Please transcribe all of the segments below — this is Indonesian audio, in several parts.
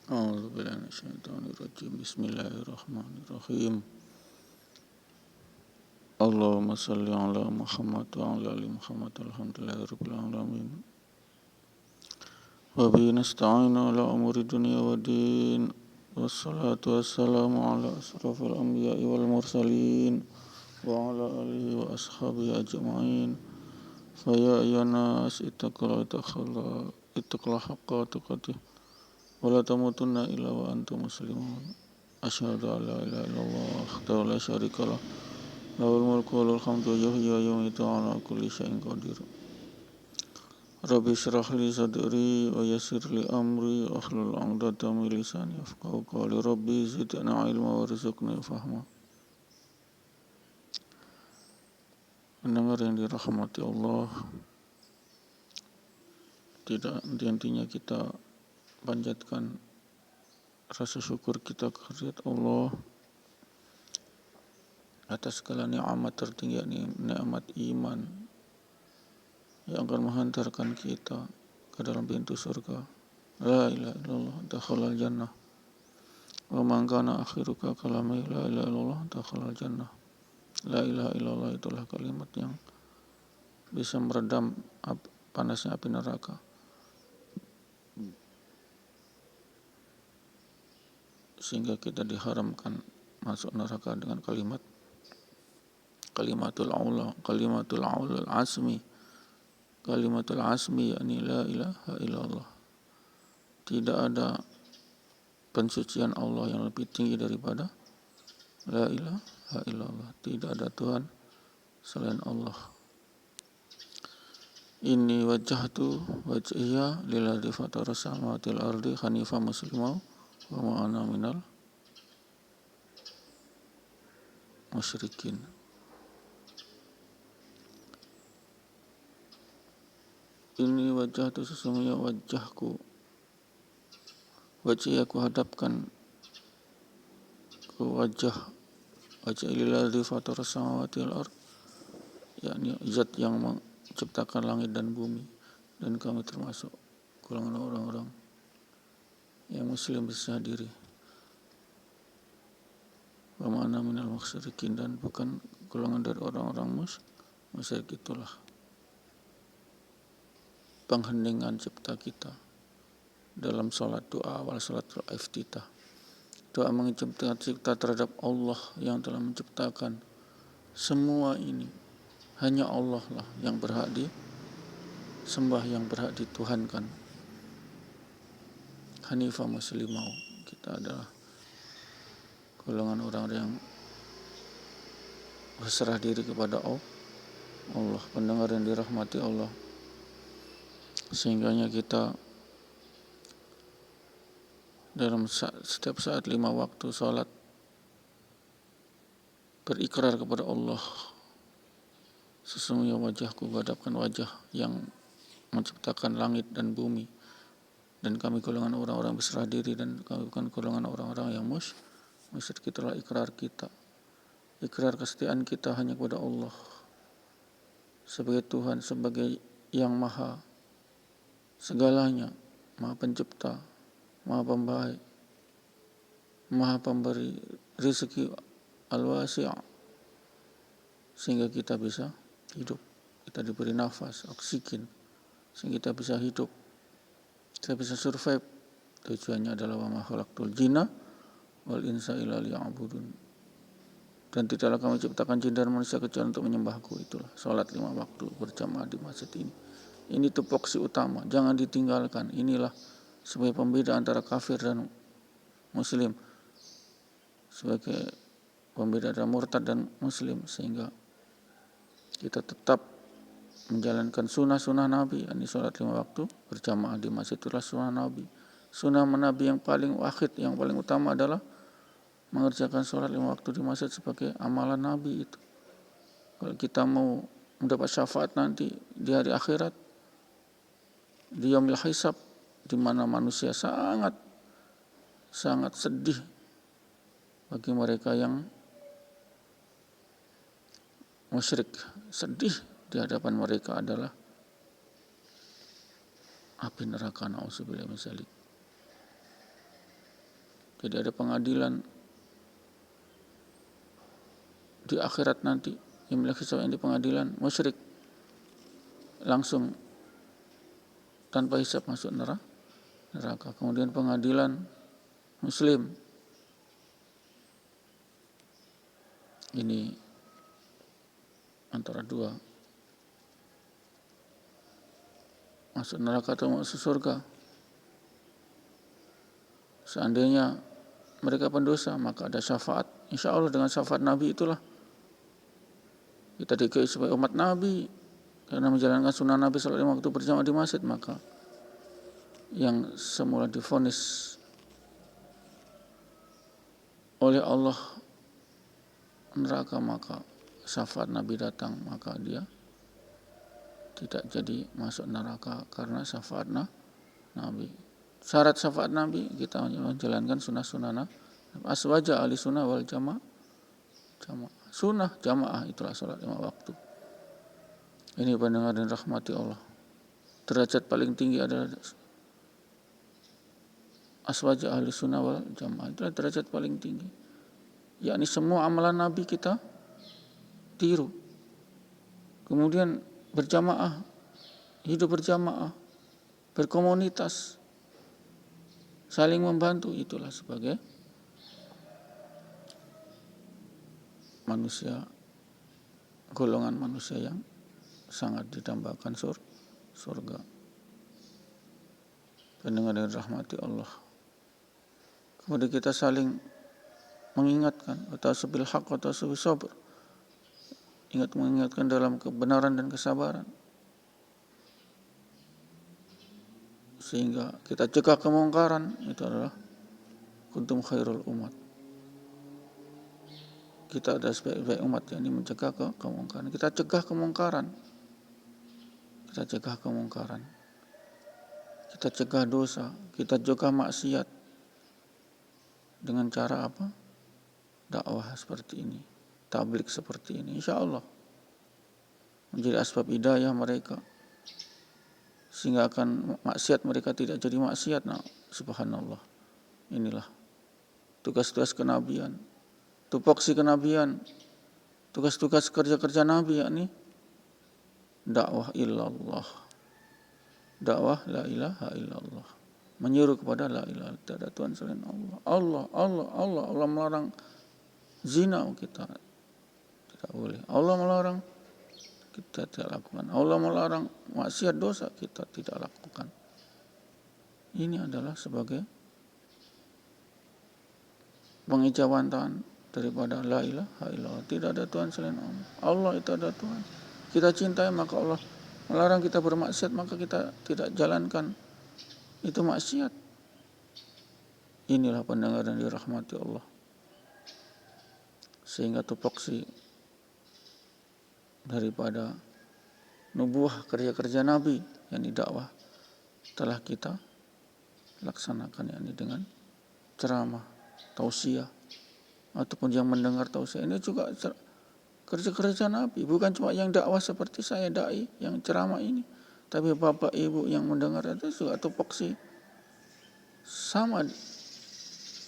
A'udzubillahi minasyaitonirrajim. Bismillahirrahmanirrahim. Allahumma shalli ala Muhammad wa ala ali Muhammad. Alhamdulillahirabbil alamin. Wa bihi nasta'inu ala umuri dunya waddin. Wassalatu wassalamu ala asrafil anbiya'i wal mursalin wa ala alihi wa ashabihi ajma'in. Fa ya ayyuhan nas ittaqullaha haqqa tuqatih wa la tamutunna illa wa antum muslimun. Asyhadu an la ilaha illallah wahdahu la syarika lah. Lahul mulku wa lahul hamdu yuhyi wa yumiitu wa ala kulli syai'in qadir. Rabbi shrah li sadri wa yassir li amri wa hlul 'uqdatam min lisani yafqahu qawli. Rabbi zidna ilma warzuqni fahma. Pendengar yang dirahmati Allah, tidak henti-hentinya kita panjatkan rasa syukur kita kehadirat Allah atas segala nikmat tertinggi, nikmat iman yang akan menghantarkan kita ke dalam pintu surga. La ilaha illallah dakhalal jannah. Wa man kana akhiruka kalami la ilaha illallah dakhalal jannah. La ilaha illallah itulah kalimat yang bisa meredam panasnya api neraka. Sehingga kita diharamkan masuk neraka dengan kalimatul asmi yakni la ilaha illallah. Tidak ada pensucian Allah yang lebih tinggi daripada la ilaha illallah. Tidak ada Tuhan selain Allah. Inni wajjahtu wajhiya lillazi fatara samawati wal ardi hanifan musliman wa ma ana minal musyrikin. Ini wajah itu sesungguhnya wajahku, wajah aku hadapkan ke wajah lillazi fatara samawati wal ard, yakni zat yang menciptakan langit dan bumi, dan kami termasuk golongan orang-orang yang muslim berserah diri. Wa ma ana minal musyrikin, dan bukan golongan dari orang-orang musyrik. Itulah pengheningan cipta kita dalam sholat doa awal sholat iftitah. Doa mengucapkan cipta terhadap Allah yang telah menciptakan semua ini. Hanya Allah lah yang berhak disembah, yang berhak dituhankan. Hanifah muslimau, kita adalah golongan orang yang berserah diri kepada Allah. Pendengar yang dirahmati Allah, sehingganya kita dalam setiap saat 5 waktu sholat berikrar kepada Allah, sesungguhnya wajahku hadapkan wajah yang menciptakan langit dan bumi, dan kami golongan orang-orang berserah diri, dan kami bukan golongan orang-orang yang musyrik. Itulah ikrar kita, ikrar kesetiaan kita hanya kepada Allah sebagai Tuhan, sebagai yang maha segalanya, maha pencipta, maha pembaik, maha pemberi rezeki al-wasi', sehingga kita bisa hidup, kita diberi nafas, oksigen, sehingga kita bisa hidup, kita bisa survive. Tujuannya adalah wa ma khalaqtul jinna wal insa illa liya'budun, dan tidaklah kami ciptakan jin dan manusia kecuali untuk menyembahku. Itulah sholat 5 waktu berjamaah di masjid ini. Ini tupoksi utama, jangan ditinggalkan. Inilah sebagai pembeda antara kafir dan muslim, sebagai pembeda antara murtad dan muslim, sehingga kita tetap menjalankan sunnah Nabi. Ini sholat 5 waktu berjamaah di masjid itulah sunnah Nabi. Sunnah Nabi yang paling wahid, yang paling utama adalah mengerjakan sholat 5 waktu di masjid sebagai amalan Nabi itu. Kalau kita mau mendapat syafaat nanti di hari akhirat, di yaumil hisab, di mana manusia sangat sedih, bagi mereka yang musyrik, sedih di hadapan mereka adalah api neraka. Nauzubillah min dzalik. Jadi ada pengadilan di akhirat nanti, yang hisab yang di pengadilan musyrik langsung tanpa hisab masuk neraka. Kemudian pengadilan muslim, ini antara dua, masuk neraka atau masuk surga. Seandainya mereka pendosa, maka ada syafaat. Insya Allah dengan syafaat Nabi itulah kita dikei sebagai umat Nabi, karena menjalankan sunnah Nabi salat 5 waktu berjamaah di masjid, maka yang semula divonis oleh Allah neraka, maka syafaat Nabi datang, maka dia tidak jadi masuk neraka karena syafaat Nabi. Syarat syafaat Nabi kita menjalankan sunnah-sunnah aswaja ahli sunnah wal jamaah. Sunnah jamaah itulah salat 5 waktu. Ini pendengar dan rahmati Allah. Derajat paling tinggi adalah aswaja ahli sunnah wal jamaah. Itulah derajat paling tinggi. Yakni semua amalan Nabi kita tiru. Kemudian berjamaah, hidup berjamaah, berkomunitas, saling membantu, itulah sebagai manusia, golongan manusia yang sangat didambakan surga. Pendengar dan rahmati Allah. Kemudian kita saling mengingatkan, atau sebil haq atau sebil sabr, mengingatkan dalam kebenaran dan kesabaran, sehingga kita cegah kemungkaran. Itu adalah kuntum khairul umat. Kita ada sebaik-baik umat, yang ini mencegah kemungkaran. Kita cegah kemungkaran. Kita cegah dosa. Kita cegah maksiat. Dengan cara apa? Dakwah seperti ini, tabligh seperti ini, insya Allah menjadi asbab hidayah mereka, sehingga akan maksiat mereka tidak jadi maksiat. Nah, subhanallah. Inilah tugas-tugas kenabian, tupoksi kenabian, tugas-tugas kerja-kerja Nabi, yakni dakwah illallah, dakwah la ilaha illallah, menyeru kepada la ilaha illallah, tidak ada Tuhan selain Allah. Allah melarang zina, kita tidak boleh. Allah melarang, kita tidak lakukan. Allah melarang maksiat dosa, kita tidak lakukan. Ini adalah sebagai pengijawantahan daripada la ilaha illallah, tidak ada Tuhan selain Allah. Allah itu ada Tuhan. Kita cintai, maka Allah melarang kita bermaksiat, maka kita tidak jalankan itu maksiat. Inilah pendengar yang dirahmati Allah. Sehingga tupoksi daripada nubuah, kerja-kerja Nabi, yakni dakwah, telah kita laksanakan, yakni dengan ceramah, tausiah, ataupun yang mendengar tausiah. Ini juga kerja-kerja Nabi, bukan cuma yang dakwah seperti saya, dai, yang ceramah ini, tapi bapak ibu yang mendengar itu juga tupoksi sama,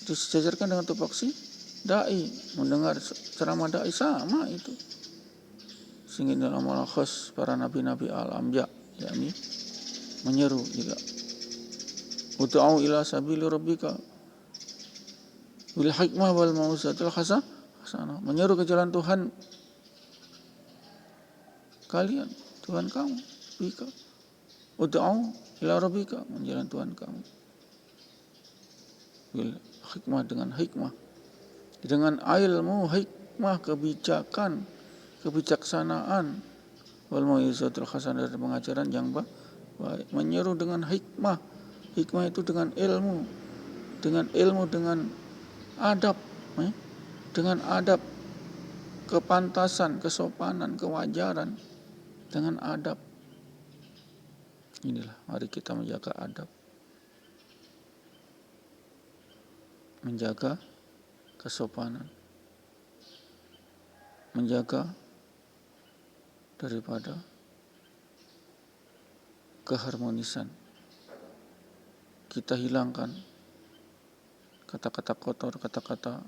disejajarkan dengan tupoksi dai, mendengar ceramah dai, sama itu. Sehingga dalam amal khas para nabi-nabi al-anbiya, yakni menyeru juga, ud'u ila sabili rabbika bil hikmah wal mau'izatil hasanah, menyeru ke jalan Tuhan kalian, Tuhan kamu, bika ud'u ila rabbika, menjalan Tuhan kamu bil hikmah, dengan hikmah, dengan ilmu, hikmah, kebijakan, kebijaksanaan, wal mau'izatul hasanah, dan pengajaran yang baik. Menyeru dengan hikmah. Hikmah itu dengan ilmu, dengan adab, dengan adab, kepantasan, kesopanan, kewajaran, dengan adab. Inilah, mari kita menjaga adab, menjaga kesopanan, menjaga daripada keharmonisan. Kita hilangkan kata-kata kotor, kata-kata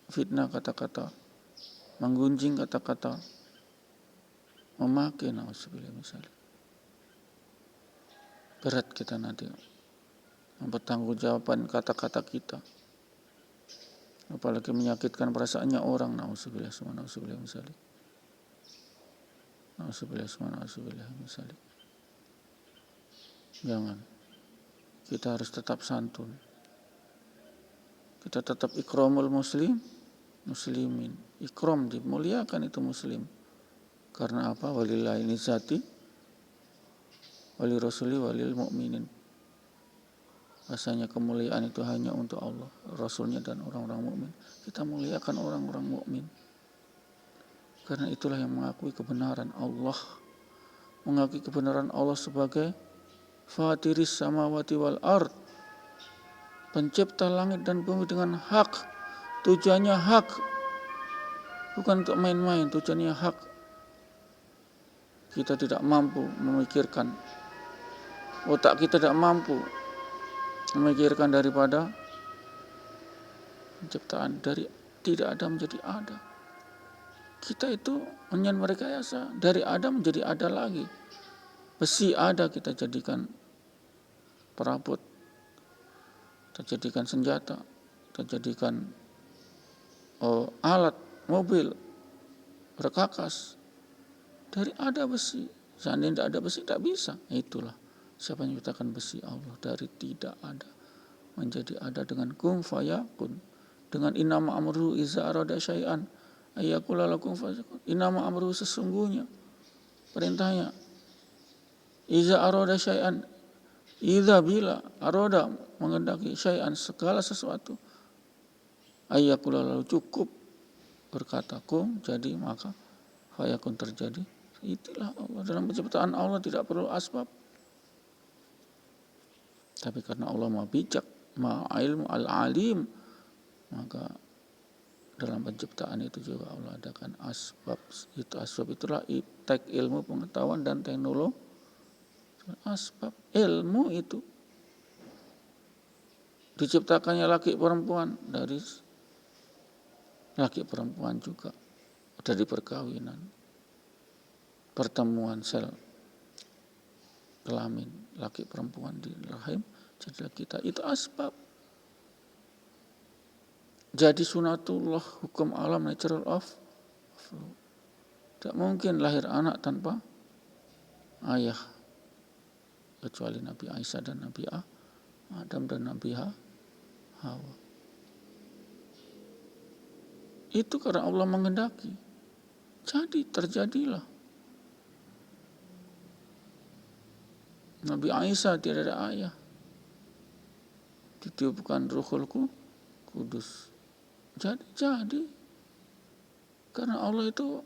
fitnah, kata-kata menggunjing, kata-kata memakai, na'udzubillah misalnya. Berat kita nanti mempertanggungjawabkan kata-kata kita. Apalagi menyakitkan perasaannya orang, na'udzubillah misalnya. Na'udzubillah misalnya. Jangan. Kita harus tetap santun. Kita tetap ikramul muslimin. Ikram, dimuliakan itu muslim. Karena apa? Walillahi nizzati wali rasuli walil mu'minin. Rasanya kemuliaan itu hanya untuk Allah, Rasulnya dan orang-orang mukmin. Kita muliakan orang-orang mukmin. Karena itulah yang mengakui kebenaran Allah. Mengakui kebenaran Allah sebagai Fatiris samawati wal ard, pencipta langit dan bumi dengan hak. Tujuannya hak, bukan untuk main-main, tujuannya hak. Kita tidak mampu memikirkan, otak kita tidak mampu memikirkan daripada penciptaan dari tidak ada menjadi ada. Kita itu hanya merekayasa, dari ada menjadi ada lagi. Besi ada kita jadikan perabot, kita jadikan senjata, kita jadikan alat, mobil, perkakas. Dari ada besi. Seandainya tidak ada besi, tidak bisa. Itulah siapa yang menciptakan besi? Allah. Dari tidak ada menjadi ada dengan kun fayakun. Dengan innama amruhu iza arada syai'an ayyaqula lakum fayakun. Innama amruhu, sesungguhnya perintahnya, iza arada syai'an, iza bila arada mengendaki syai'an, segala sesuatu, ayyaqula lalu cukup berkata kun, jadi maka fayakun, terjadi. Itulah Allah. Dalam penciptaan Allah tidak perlu asbab. Tapi karena Allah Maha bijak, Maha ilmu, al-alim, maka dalam penciptaan itu juga Allah adakan asbab. Itu asbab itulah iptek, ilmu, pengetahuan dan teknologi. Asbab ilmu itu diciptakannya laki perempuan, dari laki perempuan juga dari perkawinan, pertemuan sel kelamin laki perempuan di rahim, jadilah kita. Itu asbab. Jadi sunatullah, hukum alam, natural of flow. Tidak mungkin lahir anak tanpa ayah, kecuali Nabi Aisyah dan Nabi Adam dan Nabi Hawa. Itu karena Allah menghendaki. Jadi terjadilah. Nabi Aisyah tidak ada ayah, ditiupkan Ruhul Kudus. Jadi karena Allah itu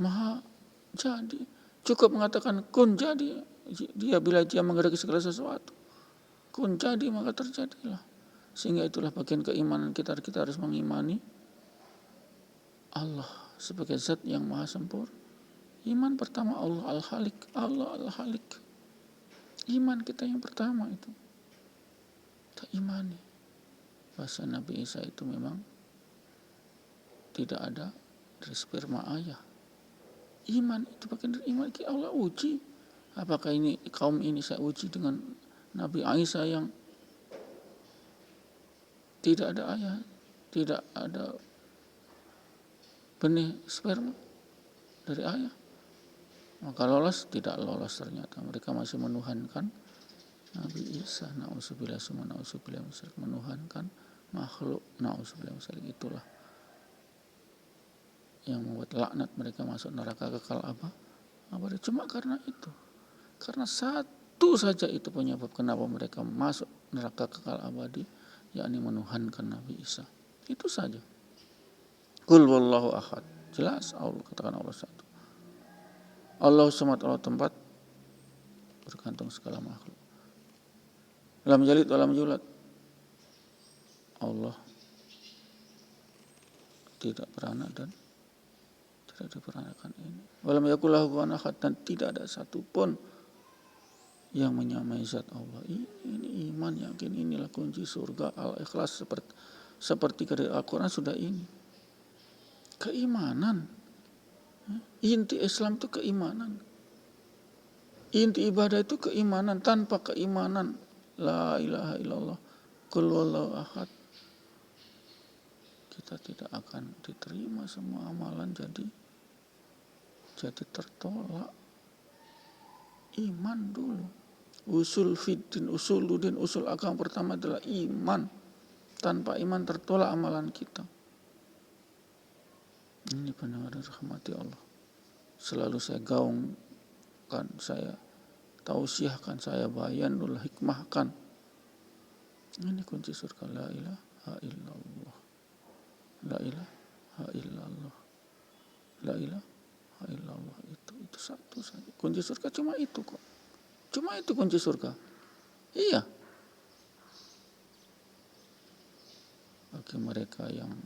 maha jadi. Cukup mengatakan kun, jadi. Dia bila dia menghendaki segala sesuatu, kun, jadi, maka terjadilah. Sehingga itulah bagian keimanan kita. Kita harus mengimani Allah sebagai zat yang maha sempurna. Iman pertama Allah Al-Halik. Allah Al-Halik. Iman kita yang pertama itu. Kita imani bahwa Nabi Isa itu memang tidak ada dari sperma ayah. Iman itu bagian dari iman. Allah uji. Apakah ini kaum ini saya uji dengan Nabi Isa yang tidak ada ayah, tidak ada benih sperma dari ayah. Maka lolos? Tidak lolos ternyata. Mereka masih menuhankan Nabi Isa. Na'udzubillah summa na'udzubillah, menuhankan makhluk. Na'udzubillah. Itulah yang membuat laknat mereka masuk neraka kekal abadi. Cuma karena itu. Karena satu saja itu penyebab kenapa mereka masuk neraka kekal abadi, yakni menuhankan Nabi Isa. Itu saja. Qul wallahu ahad. Jelas Allah, katakan Allah satu. Allah samad, Allah tempat bergantung segala makhluk. Lam yalid wa lam yulad. Allah tidak beranak dan tidak diperanakan ini. Walam yakul lahu kufuwan ahad, dan tidak ada satupun yang menyamai zat Allah. Ini iman, yakin, inilah kunci surga. Al-Ikhlas seperti dari Al-Quran sudah ini. Keimanan. Inti Islam itu keimanan. Inti ibadah itu keimanan. Tanpa keimanan, la ilaha illallah, qul huwallahu ahad, kita tidak akan diterima semua amalan, jadi tertolak. Iman dulu. Usul fiddin, usuluddin, usul agama pertama adalah iman. Tanpa iman tertolak amalan kita. Ini pendengar rahmati Allah. Selalu saya gaungkan, saya tausiahkan, saya bayanul hikmahkan. Ini kunci surga, la ilaha illallah. La ilaha illallah. La ilaha illallah. Itu satu saja. Kunci surga cuma itu kok. Cuma itu kunci surga. Iya. Bagi mereka yang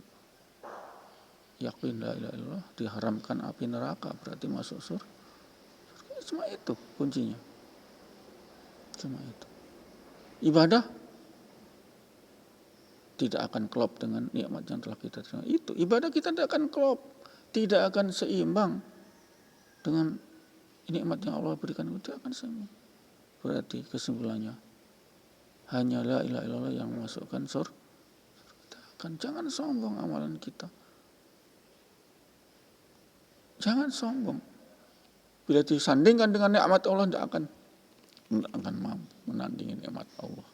yakin la ilaha illallah, diharamkan api neraka, berarti masuk surga. Cuma itu kuncinya. Cuma itu. Ibadah tidak akan klop dengan nikmat yang telah kita terima. Itu ibadah kita tidak akan klop, tidak akan seimbang dengan nikmat yang Allah berikan, tidak akan seimbang. Berarti kesimpulannya hanya la ilaha illallah yang memasukkan surga. Jangan sombong amalan kita. Jangan sombong. Bila disandingkan dengan nikmat Allah, tidak akan mampu menandingi nikmat Allah.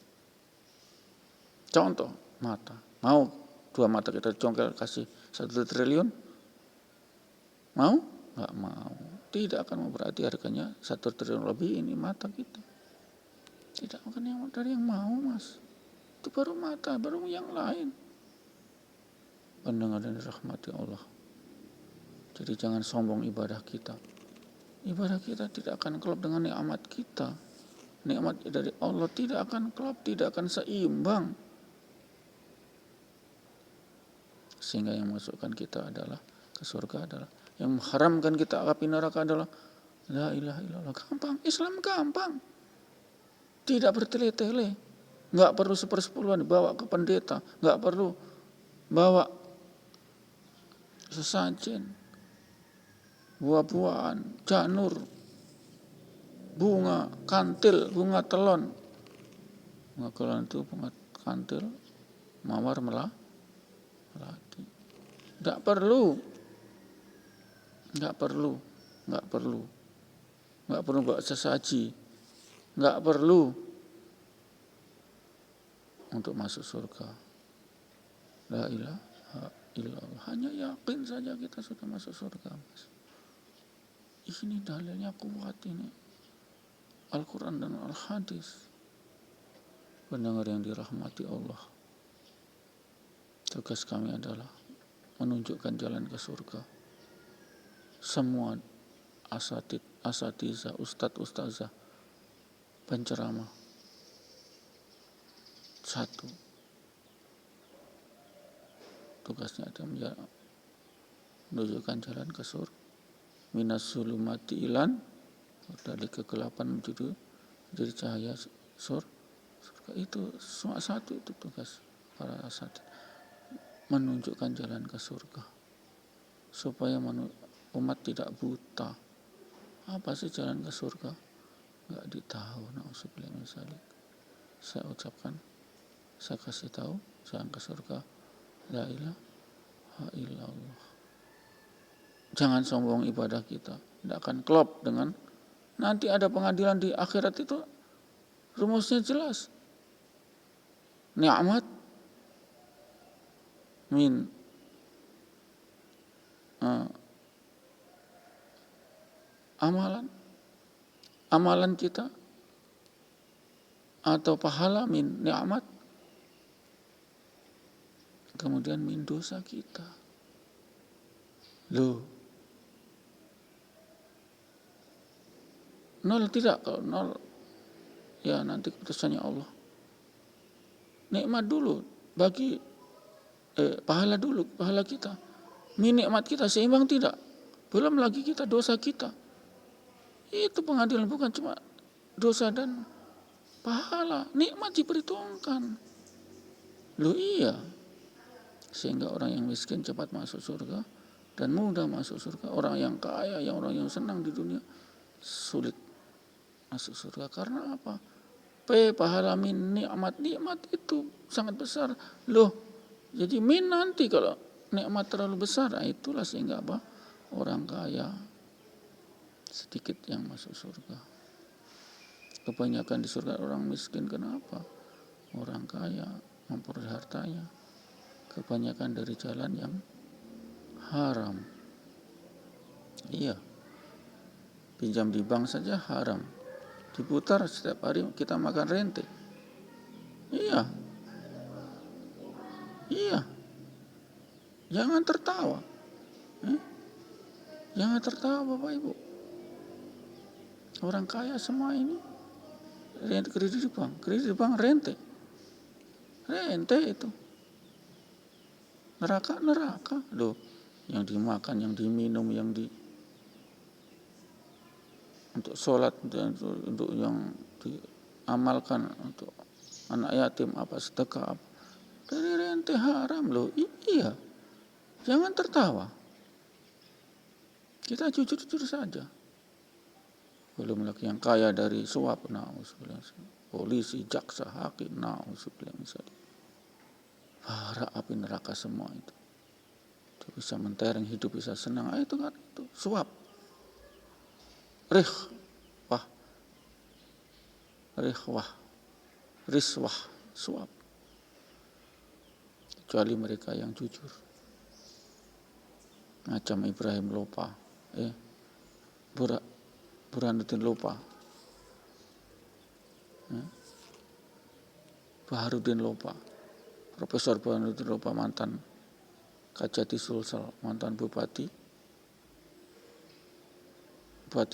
Contoh, mata. Mau 2 mata kita congkel kasih 1 triliun? Mau? Enggak mau. Tidak akan mau, berarti harganya 1 triliun lebih ini mata kita. Tidak akan yang dari yang mau, Mas. Itu baru mata, baru yang lain. Pendengar dan dirahmati Allah. Jadi jangan sombong ibadah kita. Ibadah kita tidak akan klop dengan nikmat kita. Nikmat dari Allah tidak akan klop, tidak akan seimbang. Sehingga yang masukkan kita adalah ke surga adalah, yang mengharamkan kita api neraka adalah la ilaha illallah. Gampang, Islam gampang. Tidak bertele-tele. Enggak perlu 1/10 dibawa ke pendeta, enggak perlu bawa sesajen, buah-buahan, janur, bunga, kantil, bunga telon. Bunga telon itu bunga kantil, mawar melati. Enggak perlu bawa sesaji, enggak perlu untuk masuk surga. La ilaha illallah. Hanya yakin saja kita sudah masuk surga, Mas. Ini dalilnya kuat ini. Al-Quran dan Al-Hadis. Pendengar yang dirahmati Allah. Tugas kami adalah menunjukkan jalan ke surga. Semua asatidzah, ustadzah, penceramah. 1. Tugasnya adalah menunjukkan jalan ke surga. Minas sulumati ilan, dari kegelapan menjadi cahaya surga. Itu cuma 1 itu tugas para asatidz. Menunjukkan jalan ke surga. Supaya umat tidak buta. Apa sih jalan ke surga? Enggak ditahu. Na'udzubillah min dzalik. Saya ucapkan, saya kasih tahu jalan ke surga. La ilaha illallah. Jangan sombong ibadah kita. Tidak akan klop dengan nanti ada pengadilan di akhirat, itu rumusnya jelas. Nikmat min amalan kita atau pahala min nikmat, kemudian min dosa kita. Loh, 0 tidak? Kalau 0 ya nanti keputusannya Allah. Nikmat dulu bagi pahala dulu, pahala kita. Min nikmat kita seimbang tidak? Belum lagi kita dosa kita. Itu pengadilan, bukan cuma dosa dan pahala, nikmat diperhitungkan. Loh iya, sehingga orang yang miskin cepat masuk surga dan mudah masuk surga. Orang yang kaya, orang yang senang di dunia sulit masuk surga. Karena apa? Pahala min nikmat itu sangat besar. Loh, jadi min nanti kalau nikmat terlalu besar, itulah sehingga apa? Orang kaya sedikit yang masuk surga. Kebanyakan di surga orang miskin. Kenapa? Orang kaya memperoleh hartanya kebanyakan dari jalan yang haram. Iya, pinjam di bank saja haram. Diputar setiap hari kita makan rente. Iya. Jangan tertawa. Jangan tertawa Bapak Ibu. Orang kaya semua ini kredit di bank rente itu. Neraka loh, yang dimakan, yang diminum, yang untuk sholat, untuk yang diamalkan untuk anak yatim, sedekah, dari rente haram loh. Iya, jangan tertawa, kita jujur saja. Belum lagi yang kaya dari suap, polisi, jaksa, hakim, para api neraka semua itu. Dia bisa mentereng hidup, bisa senang. Itu kan itu suap. Riswah, suap. Kecuali mereka yang jujur. Macam Ibrahim Lopa, Burhanuddin Lopa, Baharudin Lopa, Profesor Burhanuddin Lopa, mantan Kajati Sulsel, mantan Bupati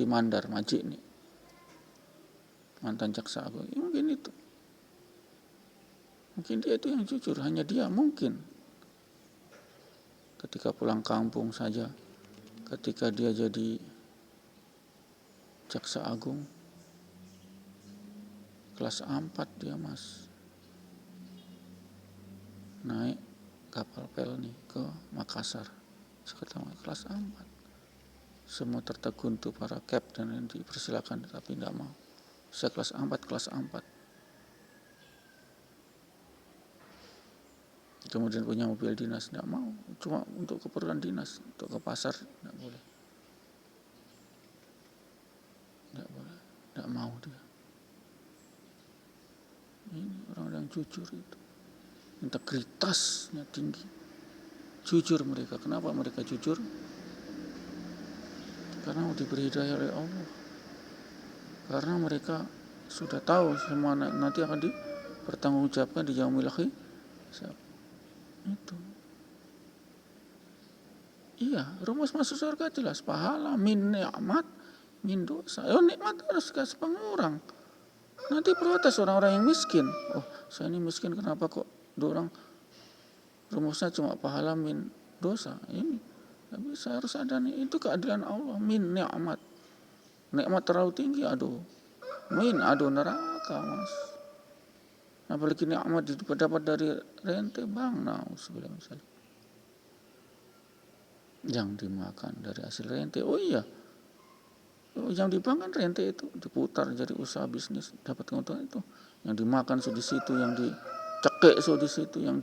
Mandar, Majikni, mantan Jaksa Agung. Mungkin itu. Mungkin dia itu yang jujur, hanya dia mungkin. Ketika pulang kampung saja, ketika dia jadi Jaksa Agung, kelas 4 dia Mas. Naik kapal pelni ke Makassar, sekitar kelas 4. Semua tertegun tuh para kapten yang dipersilakan, tapi tidak mau. Saya kelas 4. Kemudian punya mobil dinas, tidak mau. Cuma untuk keperluan dinas, untuk ke pasar, tidak boleh. Tidak mau dia. Ini orang-orang jujur itu. Integritasnya tinggi. Jujur mereka. Kenapa mereka jujur? Karena diberi hidayah oleh Allah. Karena mereka sudah tahu semua nanti akan dipertanggungjawabkan di yaumil hisab. Itu. Iya, rumus masuk surga jelas. Pahala min nikmat min dosa. Nikmat harus kasih pengurang. Nanti protes orang-orang yang miskin. Oh, saya ini miskin, kenapa kok orang rumusnya cuma pahala min dosa? Ini tapi saya harus ada nih, itu keadilan Allah. Min nikmat. Nikmat terlalu tinggi, neraka Mas. Apalagi nikmat dapat dari rente bank, yang dimakan dari hasil rente. Oh iya, yang di bank kan rente itu diputar jadi usaha bisnis, dapat keuntungan itu. Yang dimakan di situ, yang dicekek di situ, yang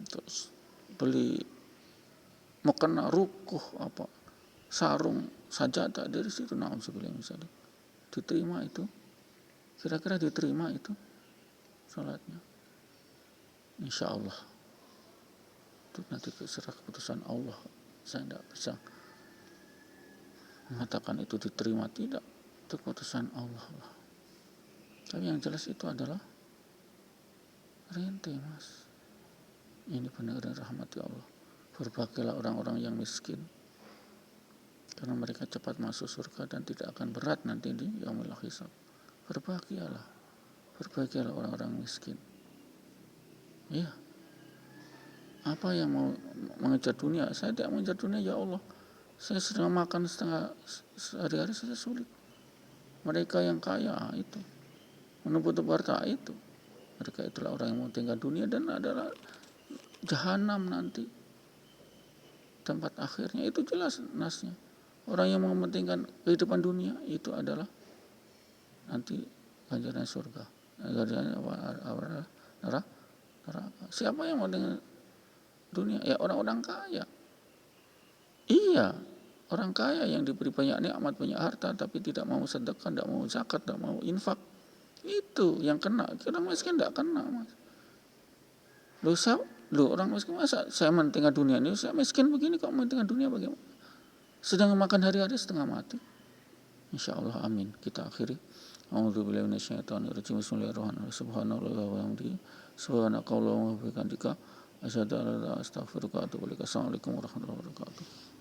terus beli mukena rukuh sarung sajadah dari situ, misalnya diterima itu. Kira-kira diterima itu salatnya? Insya Allah. Itu nanti terserah keputusan Allah. Saya tidak bisa mengatakan itu diterima tidak. Itu keputusan Allah lah. Tapi yang jelas itu adalah rente Mas. Ini benar-benar rahmati Allah. Berbahagialah orang-orang yang miskin, karena mereka cepat masuk surga dan tidak akan berat nanti di yaumil hisab. Berbahagialah orang-orang miskin. Iya. Apa yang mau mengejar dunia? Saya tidak mengejar dunia, ya Allah. Saya sedang makan setengah sehari-hari saja sulit. Mereka yang kaya itu, menuntut harta itu. Mereka itulah orang yang mementingkan dunia dan adalah jahanam nanti tempat akhirnya. Itu jelas nasnya. Orang yang mementingkan kehidupan dunia itu adalah nanti ganjaran surga. Ganjarannya neraka. Siapa yang mau dengan dunia? Ya orang-orang kaya. Iya, orang kaya yang diberi banyak nikmat, banyak harta, tapi tidak mau sedekah, tidak mau zakat, tidak mau infak. Itu yang kena. Orang miskin tidak kena, Mas. Orang miskin masa saya mementingkan dunia ini, saya miskin begini kok mementingkan dunia bagaimana? Sedang makan hari-hari setengah mati. Insya Allah amin. Kita akhiri. A'udzubillahi minasyaitonirrajim. Bismillahirrahmanirrahim. Subhanallah wa bihamdihi. Subhanakallahumma wa bihamdika. Asyhadu an la ilaha illa anta astaghfiruka wa atubu ilaik. Assalamualaikum warahmatullahi wabarakatuh.